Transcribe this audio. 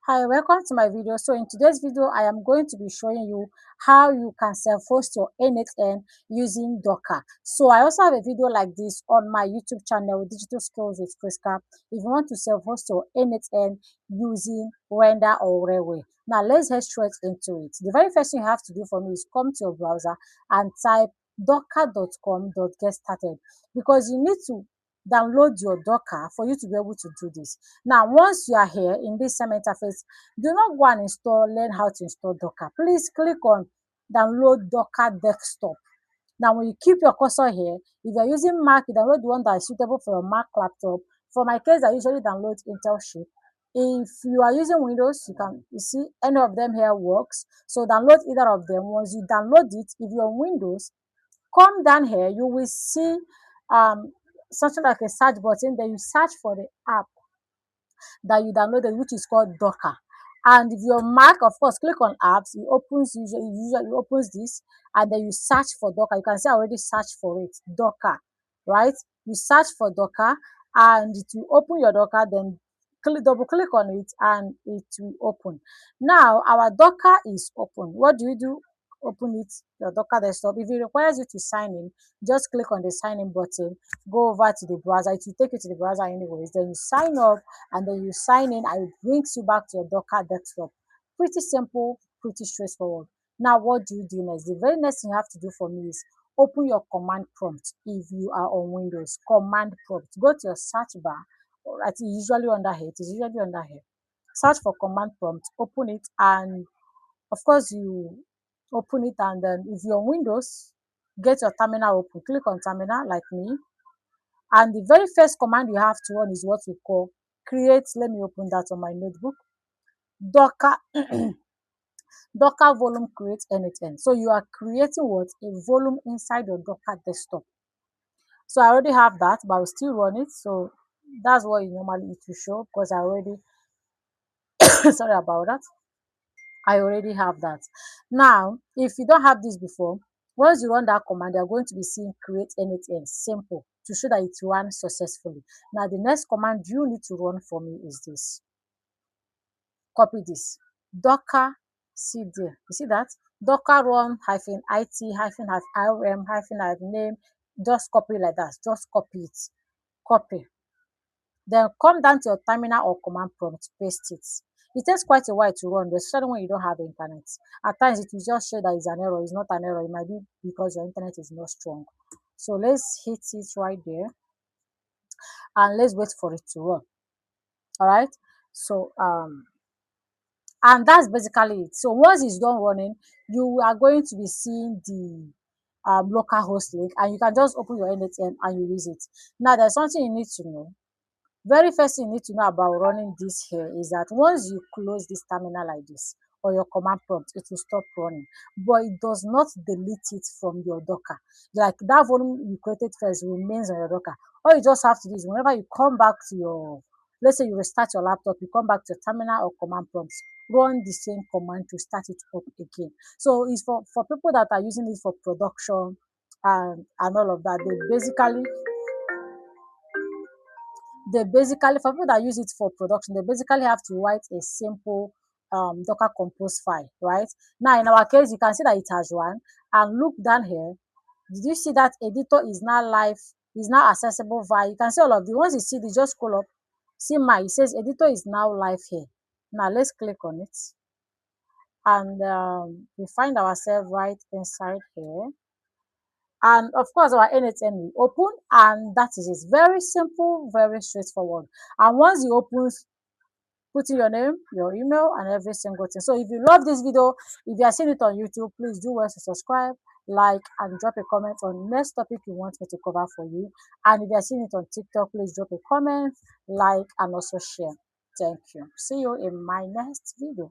Hi, welcome to my video. So in today's video, I am going to be showing you how you can self-host your n8n using Docker. So I also have a video like this on my YouTube channel, Digital Skills with Priska, if you want to self-host your n8n using Render or Railway. Now let's head straight into it. The very first thing you have to do for me is come to your browser and type docker.com.get started, because you need to download your Docker for you to be able to do this. Now, once you are here in this same interface, do not go and learn how to install Docker. Please click on download Docker desktop. Now, when you keep your cursor here, if you're using Mac, you download the one that is suitable for your Mac laptop. For my case, I usually download Intel chip. If you are using Windows, you see any of them here works. So download either of them. Once you download it, if you're on Windows, come down here, you will see um, something like a search button. Then you search for the app that you downloaded, which is called Docker. And if you're Mac, of course, click on apps. It opens usually it opens this, and then you search for Docker. You can see I already searched for it, Docker, right? You search for Docker, and it will open your Docker. Then double click on it, and it will open. Now our Docker is open. What do you do? Open it, your Docker desktop. If it requires you to sign in, just click on the sign in button. Go over to the browser. It will take you to the browser anyways. Then you sign up, and then you sign in, and it brings you back to your Docker desktop. Pretty simple, pretty straightforward. Now, what do you do next? The very next thing you have to do for me is open your command prompt. If you are on Windows, command prompt. Go to your search bar. It's usually under here. It is usually under here. Search for command prompt, open it, and of course, you open it, and then if you're on Windows, get your terminal open. Click on terminal like me, and the very first command you have to run is what we call create. Let me open that on my notebook. Docker Docker volume create n8n. So you are creating what? A volume inside your Docker desktop. So I already have that, but I'll still run it. So that's what you normally need to show, because I already sorry about that. I already have that. Now, if you don't have this before, once you run that command, you're going to be seeing create n8n. Simple, to show that it runs successfully. Now, the next command you need to run for me is this. Copy this. Docker cd. You see that? Docker run hyphen it hyphen rm hyphen name. Just copy like that. Just copy it. Copy. Then come down to your terminal or command prompt, paste it. It takes quite a while to run, especially when you don't have internet. At times, it will just show that it's an error. It's not an error. It might be because your internet is not strong. So let's hit it right there, and let's wait for it to run. All right. So and that's basically it. So once it's done running, you are going to be seeing the localhost link, and you can just open your n8n and you use it. Now, there's something you need to know. Very first thing you need to know about running this here is that once you close this terminal like this, or your command prompt, it will stop running, but it does not delete it from your Docker. Like that volume you created first remains on your Docker. All you just have to do is whenever you come back to your, let's say you restart your laptop, you come back to your terminal or command prompts, run the same command to start it up again. So it's for people that are using it for production and all of that. They basically, for people that use it for production, they basically have to write a simple Docker compose file, right? Now, in our case, you can see that it has run. And look down here. Did you see that editor is now live, is now accessible via? You can see all of the ones you see, they just scroll up. See it says editor is now live here. Now, let's click on it. And we find ourselves right inside here. And of course, our n8n will open, and that is it. Very simple, very straightforward. And once you open, put in your name, your email, and every single thing. So if you love this video, if you are seeing it on YouTube, please do well to subscribe, like, and drop a comment on next topic you want me to cover for you. And if you are seeing it on TikTok, please drop a comment, like, and also share. Thank you. See you in my next video.